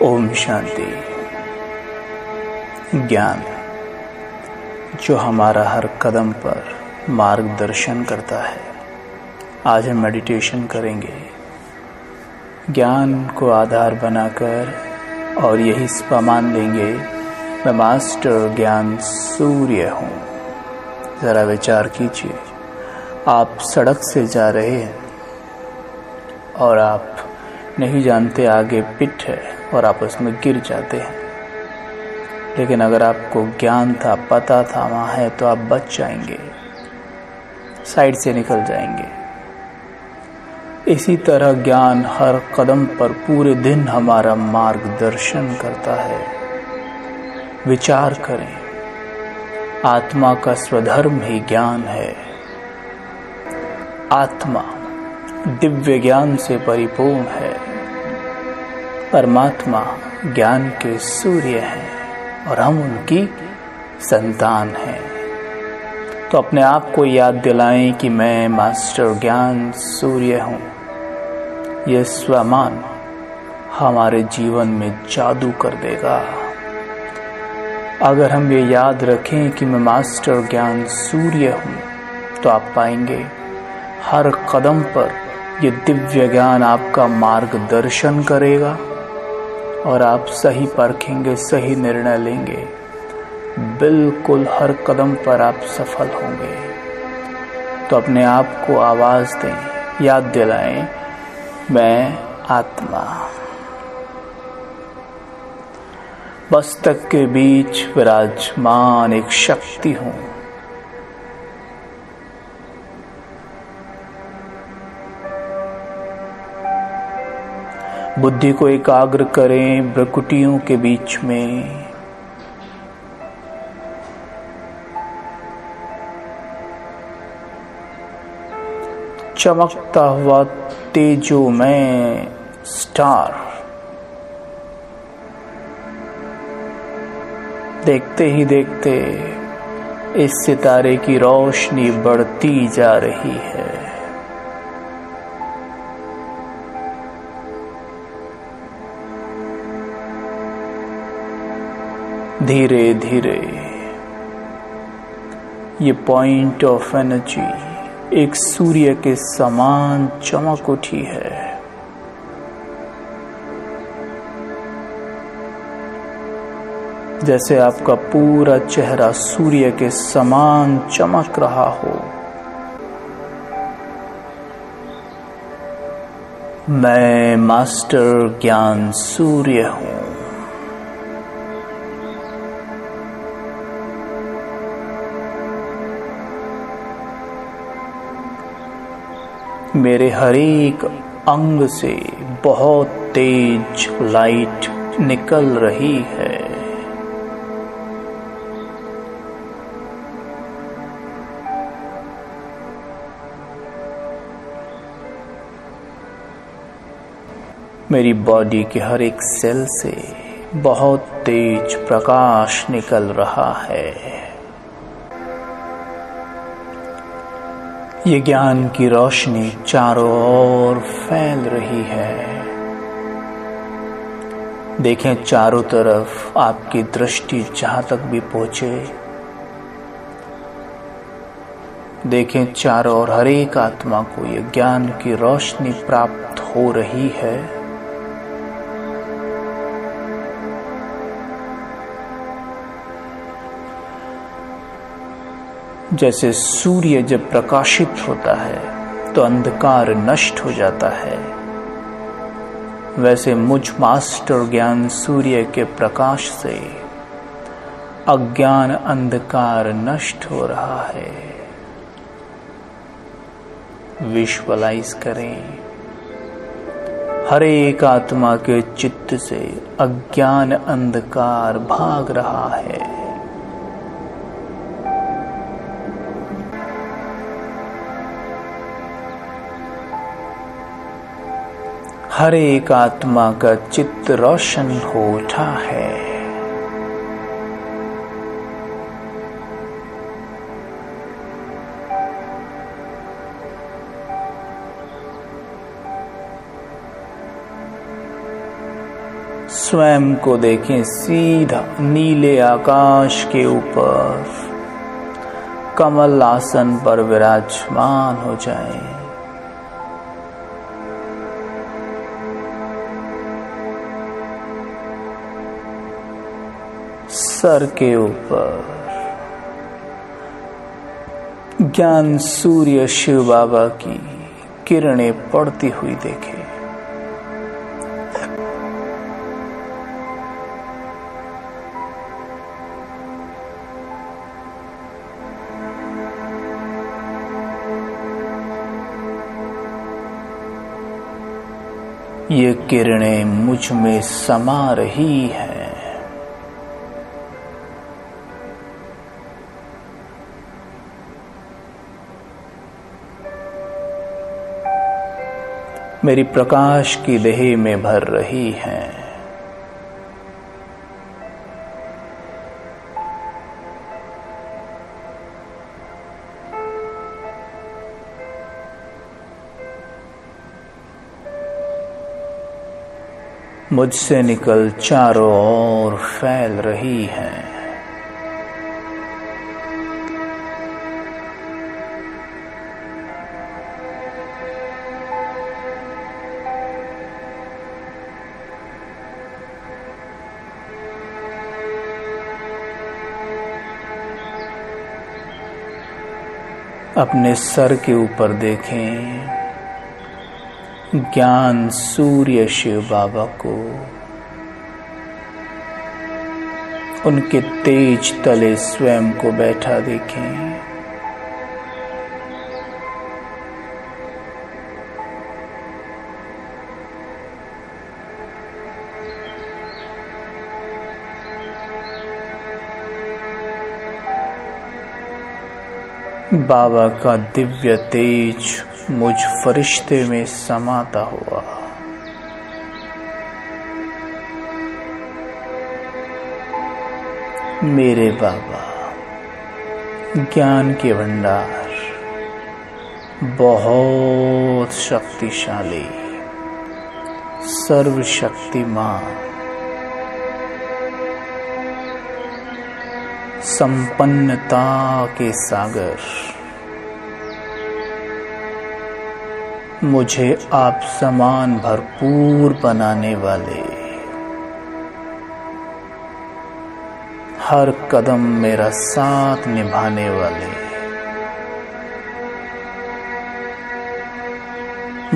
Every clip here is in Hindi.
ओम शांति। ज्ञान जो हमारा हर कदम पर मार्गदर्शन करता है। आज हम मेडिटेशन करेंगे ज्ञान को आधार बनाकर और यही मान लेंगे मैं मास्टर ज्ञान सूर्य हूँ। ज़रा विचार कीजिए, आप सड़क से जा रहे हैं और आप नहीं जानते आगे पिट है और आप उसमें गिर जाते हैं, लेकिन अगर आपको ज्ञान था, पता था वहाँ है, तो आप बच जाएंगे, साइड से निकल जाएंगे। इसी तरह ज्ञान हर कदम पर पूरे दिन हमारा मार्गदर्शन करता है। विचार करें, आत्मा का स्वधर्म ही ज्ञान है। आत्मा दिव्य ज्ञान से परिपूर्ण है। परमात्मा ज्ञान के सूर्य हैं और हम उनकी संतान हैं। तो अपने आप को याद दिलाएं कि मैं मास्टर ज्ञान सूर्य हूँ। यह स्वमान हमारे जीवन में जादू कर देगा। अगर हम ये याद रखें कि मैं मास्टर ज्ञान सूर्य हूँ, तो आप पाएंगे हर कदम पर ये दिव्य ज्ञान आपका मार्गदर्शन करेगा और आप सही परखेंगे, सही निर्णय लेंगे। बिल्कुल हर कदम पर आप सफल होंगे। तो अपने आप को आवाज दें, याद दिलाएं, मैं आत्मा मस्तक के बीच विराजमान एक शक्ति हूँ। बुद्धि को एकाग्र करें भ्रुकुटियों के बीच में। चमकता हुआ तेजोमय स्टार, देखते ही देखते इस सितारे की रोशनी बढ़ती जा रही है। धीरे धीरे ये पॉइंट ऑफ एनर्जी एक सूर्य के समान चमक उठी है। जैसे आपका पूरा चेहरा सूर्य के समान चमक रहा हो। मैं मास्टर ज्ञान सूर्य हूँ। मेरे हर एक अंग से बहुत तेज लाइट निकल रही है। मेरी बॉडी के हर एक सेल से बहुत तेज प्रकाश निकल रहा है। ये ज्ञान की रोशनी चारों ओर फैल रही है। देखें चारों तरफ आपकी दृष्टि जहां तक भी पहुंचे। देखें चारों ओर हर एक आत्मा को ये ज्ञान की रोशनी प्राप्त हो रही है। जैसे सूर्य जब प्रकाशित होता है तो अंधकार नष्ट हो जाता है, वैसे मुझ मास्टर ज्ञान सूर्य के प्रकाश से अज्ञान अंधकार नष्ट हो रहा है। विजुअलाइज करें, हर एक आत्मा के चित्त से अज्ञान अंधकार भाग रहा है। हर एक आत्मा का चित्त रोशन हो उठा है। स्वयं को देखें सीधा नीले आकाश के ऊपर, कमल आसन पर विराजमान हो जाएं। सर के ऊपर ज्ञान सूर्य शिव बाबा की किरणें पड़ती हुई देखें। ये किरणें मुझ में समा रही हैं। मेरी प्रकाश की देह में भर रही हैं। मुझसे निकल चारों ओर फैल रही हैं। अपने सर के ऊपर देखें ज्ञान सूर्य शिव बाबा को, उनके तेज तले स्वयं को बैठा देखें। बाबा का दिव्य तेज मुझ फरिश्ते में समाता हुआ मेरे बाबा ज्ञान के भंडार, बहुत शक्तिशाली, सर्वशक्तिमान, संपन्नता के सागर, मुझे आप समान भरपूर बनाने वाले, हर कदम मेरा साथ निभाने वाले,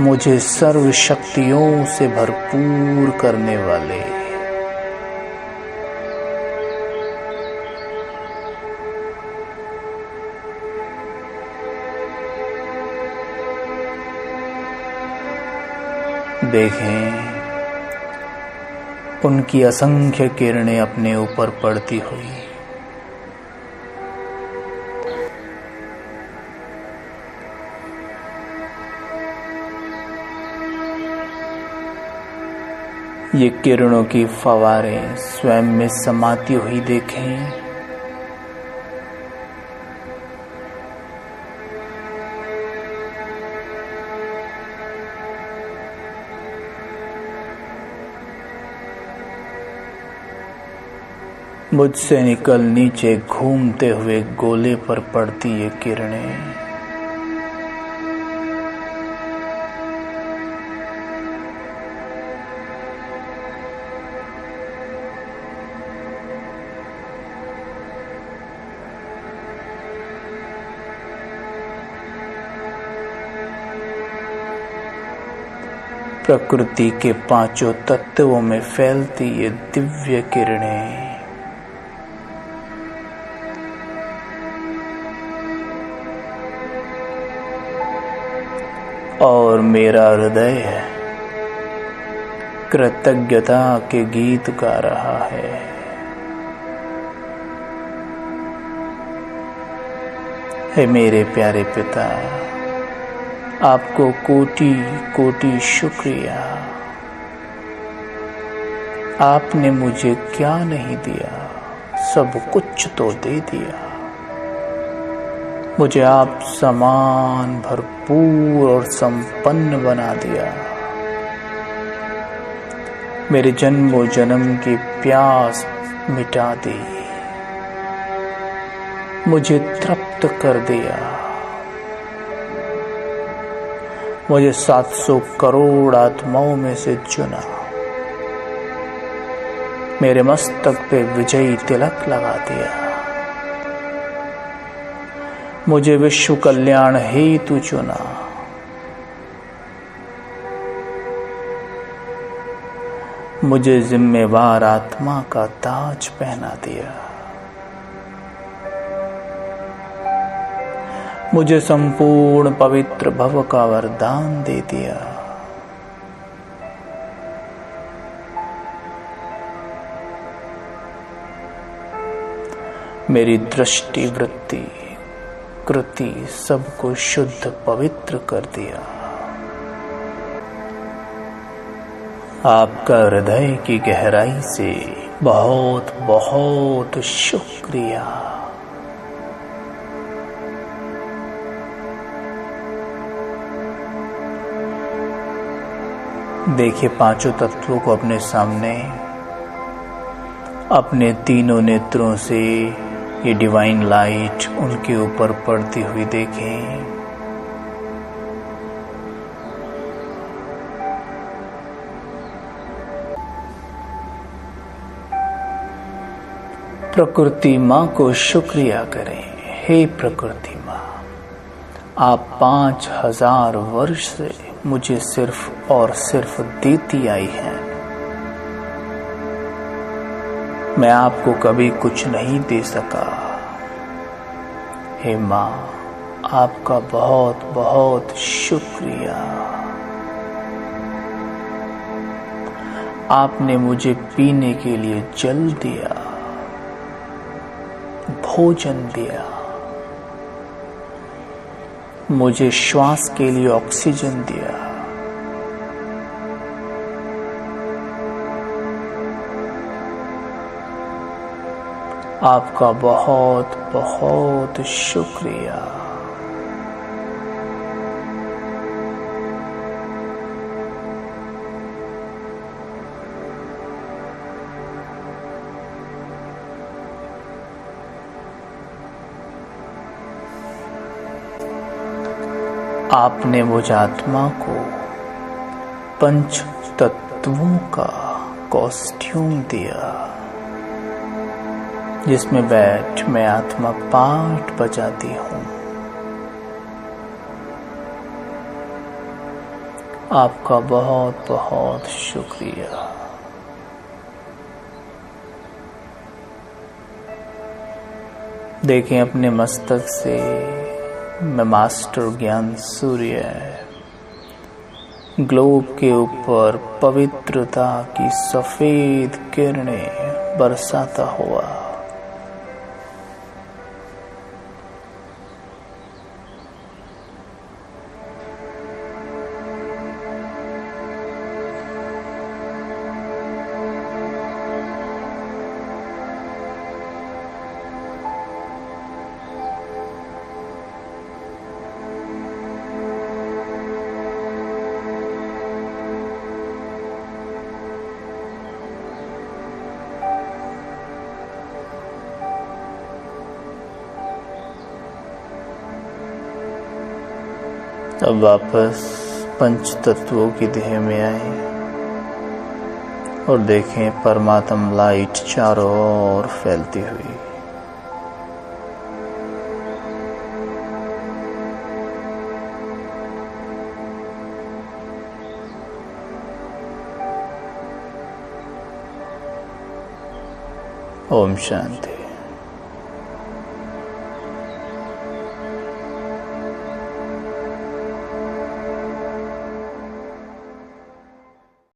मुझे सर्व शक्तियों से भरपूर करने वाले, देखें उनकी असंख्य किरणें अपने ऊपर पड़ती हुई। ये किरणों की फवारें स्वयं में समाती हुई देखें। मुझसे निकल नीचे घूमते हुए गोले पर पड़ती ये किरणें प्रकृति के पांचों तत्वों में फैलती ये दिव्य किरणें और मेरा हृदय कृतज्ञता के गीत गा रहा है। हे मेरे प्यारे पिता, आपको कोटि कोटि शुक्रिया। आपने मुझे क्या नहीं दिया, सब कुछ तो दे दिया। मुझे आप समान भरपूर और संपन्न बना दिया। मेरे जन्मों जन्म की प्यास मिटा दी, मुझे तृप्त कर दिया। मुझे 700 करोड़ आत्माओं में से चुना, मेरे मस्तक पे विजयी तिलक लगा दिया। मुझे विश्व कल्याण हेतु चुना, मुझे जिम्मेवार आत्मा का ताज पहना दिया। मुझे संपूर्ण पवित्र भव का वरदान दे दिया। मेरी दृष्टि, वृत्ति, कृति सबको शुद्ध पवित्र कर दिया। आपका हृदय की गहराई से बहुत बहुत शुक्रिया। देखिए पांचों तत्वों को अपने सामने, अपने तीनों नेत्रों से ये डिवाइन लाइट उनके ऊपर पड़ती हुई देखें। प्रकृति माँ को शुक्रिया करें। हे प्रकृति माँ, आप 5000 वर्ष से मुझे सिर्फ और सिर्फ देती आई हैं। मैं आपको कभी कुछ नहीं दे सका। हे माँ, आपका बहुत बहुत शुक्रिया। आपने मुझे पीने के लिए जल दिया, भोजन दिया, मुझे श्वास के लिए ऑक्सीजन दिया। आपका बहुत बहुत शुक्रिया। आपने मुझ आत्मा को 5 तत्वों का कॉस्ट्यूम दिया, जिसमें बैठ मैं आत्मा पाठ बजाती हूँ। आपका बहुत बहुत शुक्रिया। देखें अपने मस्तक से मैं मास्टर ज्ञान सूर्य ग्लोब के ऊपर पवित्रता की सफेद किरणें बरसाता हुआ अब वापस पंच तत्वों की देह में आए और देखें परमात्म लाइट चारों ओर फैलती हुई। ओम शांति।